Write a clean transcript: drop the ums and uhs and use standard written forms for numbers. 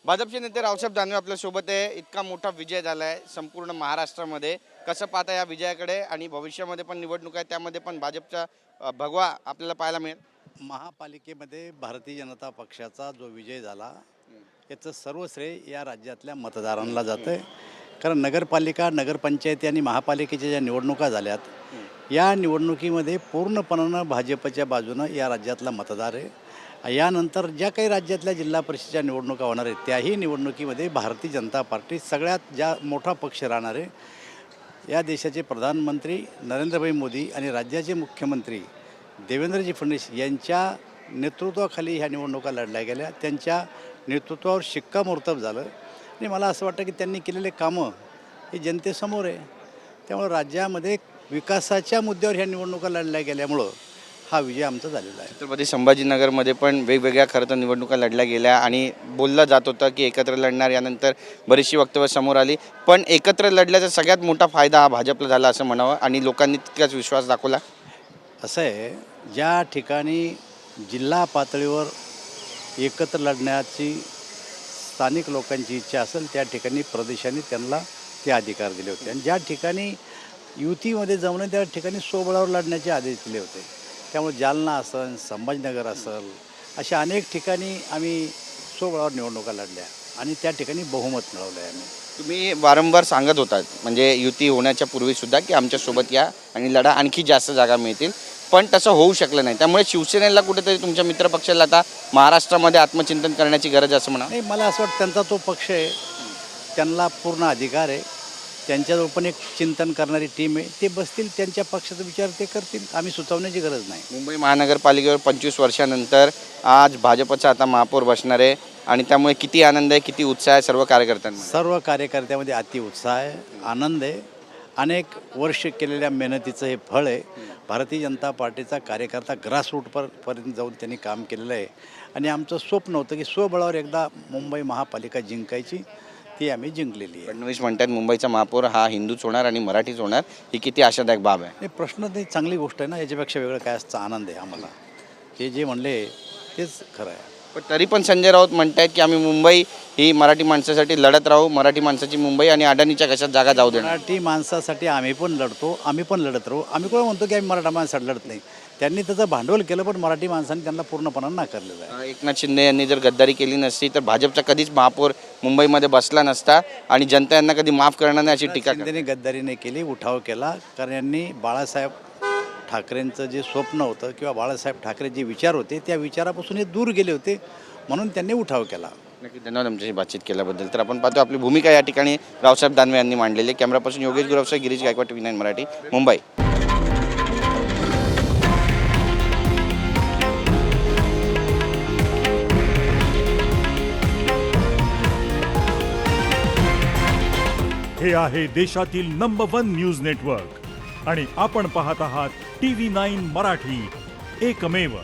भाजपचे नेते रावसाहेब दानवे आपल्यासोबत आहे। इतका मोठा विजय झाला आहे संपूर्ण महाराष्ट्रामध्ये। कसं पाहता या विजयाकडे आणि भविष्यामध्ये पण निवडणूक आहे त्यामध्ये पण भाजपचा भगवा आपल्याला पाहायला मिळेल? महापालिकेमध्ये भारतीय जनता पक्षाचा जो विजय झाला याचं सर्व श्रेय या राज्यातल्या मतदारांना जातं आहे। कारण नगरपालिका, नगरपंचायती आणि महापालिकेच्या ज्या निवडणुका झाल्यात या निवडणुकीमध्ये पूर्णपणानं भाजपच्या बाजूनं या राज्यातला मतदार आहे। यानंतर ज्या काही राज्यातल्या जिल्हा परिषदेच्या निवडणुका होणार आहेत त्याही निवडणुकीमध्ये भारतीय जनता पार्टी सगळ्यात ज्या मोठा पक्ष राहणार आहे। या देशाचे प्रधानमंत्री नरेंद्रभाई मोदी आणि राज्याचे मुख्यमंत्री देवेंद्रजी फडणवीस यांच्या नेतृत्वाखाली ह्या निवडणुका लढल्या गेल्या। त्यांच्या नेतृत्वावर शिक्कामोर्तब झालं आणि मला असं वाटतं की त्यांनी केलेले कामं हे जनतेसमोर आहे। त्यामुळे राज्यामध्ये विकासाच्या मुद्द्यावर ह्या निवडणुका लढल्या गेल्यामुळं हा विजय आमचा झालेला आहे। छत्रपती संभाजीनगरमध्ये पण वेगवेगळ्या खरं तर निवडणुका लढल्या गेल्या आणि बोललं जात होतं की एकत्र लढणार। यानंतर बरीचशी वक्तव्य समोर आली, पण एकत्र लढल्याचा सगळ्यात मोठा फायदा हा भाजपला झाला असं म्हणावं आणि लोकांनी तितकाच विश्वास दाखवला। असं आहे, ज्या ठिकाणी जिल्हा पातळीवर एकत्र लढण्याची स्थानिक लोकांची इच्छा असेल त्या ठिकाणी प्रदेशांनी त्यांना ते अधिकार दिले होते आणि ज्या ठिकाणी युतीमध्ये जमणं त्या ठिकाणी स्वबळावर लढण्याचे आदेश दिले होते। त्यामुळे जालना असेल, संभाजीनगर असेल, अशा अनेक ठिकाणी आम्ही स्वबळावर निवडणुका लढल्या आणि त्या ठिकाणी बहुमत मिळवलं आहे आम्ही। तुम्ही वारंवार सांगत होतात म्हणजे युती होण्याच्या पूर्वीसुद्धा की आमच्यासोबत या आणि लढा, आणखी जास्त जागा मिळतील, पण तसं होऊ शकलं नाही। त्यामुळे शिवसेनेला कुठेतरी तुमच्या मित्रपक्षाला आता महाराष्ट्रामध्ये आत्मचिंतन करण्याची गरज असं म्हणा। नाही, मला असं वाटतं त्यांचा तो पक्ष आहे, त्यांना पूर्ण अधिकार आहे। त्यांच्याजवळ पण एक चिंतन करणारी टीम आहे, ते बसतील, त्यांच्या पक्षाचा विचार ते करतील, आम्ही सुचवण्याची गरज नाही। मुंबई महानगरपालिकेवर 25 वर्षानंतर आज भाजपचा आता महापौर बसणार आहे आणि त्यामुळे किती आनंद आहे, किती उत्साह आहे सर्व कार्यकर्त्यांना? सर्व कार्यकर्त्यामध्ये अतिउत्साह आहे, आनंद आहे। अनेक वर्ष केलेल्या मेहनतीचं हे फळ आहे। भारतीय जनता पार्टीचा कार्यकर्ता ग्रासरूटपर्यंत जाऊन त्यांनी काम केलेलं आहे आणि आमचं स्वप्न होतं की स्वबळावर एकदा मुंबई महापालिका जिंकायची, ती आम्ही जिंकलेली आहे। फडणवीस म्हणतात मुंबईचा महापौर हा हिंदूच होणार आणि मराठीच होणार, ही किती आशादायक बाब आहे? नाही, प्रश्न नाही, चांगली गोष्ट आहे ना, याच्यापेक्षा वेगळं काय असतं? आनंद आहे आम्हाला, ते जे म्हणले तेच खरं आहे। पण तरी पण संजय राऊत म्हणतात की आम्ही मुंबई ही मराठी माणसासाठी लढत राहू, मराठी माणसाची मुंबई आणि अडाणीच्या कशात जागा जाऊ देणार। मराठी माणसासाठी आम्ही पण लढतो, आम्ही पण लढत राहू। आम्ही कोण म्हणतो की आम्ही मराठा माणसासाठी लढत नाही, त्यांनी त्याचं भांडवल केलं पण मराठी माणसांनी त्यांना पूर्णपणे नाकारलेलं आहे। एकनाथ शिंदे यांनी जर गद्दारी केली नसती तर भाजपचा कधीच महापौर मुंबईमध्ये बसला नसता आणि जनता यांना कधी माफ करणार नाही अशी टीका शिंदेने गद्दारी नाही केली, उठाव केला, कारण यांनी बाळासाहेब ठाकरेंचं जे स्वप्न होतं किंवा बाळासाहेब ठाकरे जे विचार होते त्या विचारापासून हे दूर गेले होते, म्हणून त्यांनी उठाव केला। नक्की, धन्यवाद आमच्याशी बातचीत केल्याबद्दल। तर आपण पाहतो आपली भूमिका या ठिकाणी रावसाहेब दानवे यांनी मांडलेली। कॅमेरापासून योगेश गुरवसह गिरीश गायकवाड, TV9 मराठी, मुंबई। हे आहे देशातील नंबर 1 न्यूज नेटवर्क आणि आपण पाहत आहात TV9 मराठी, एकमेव।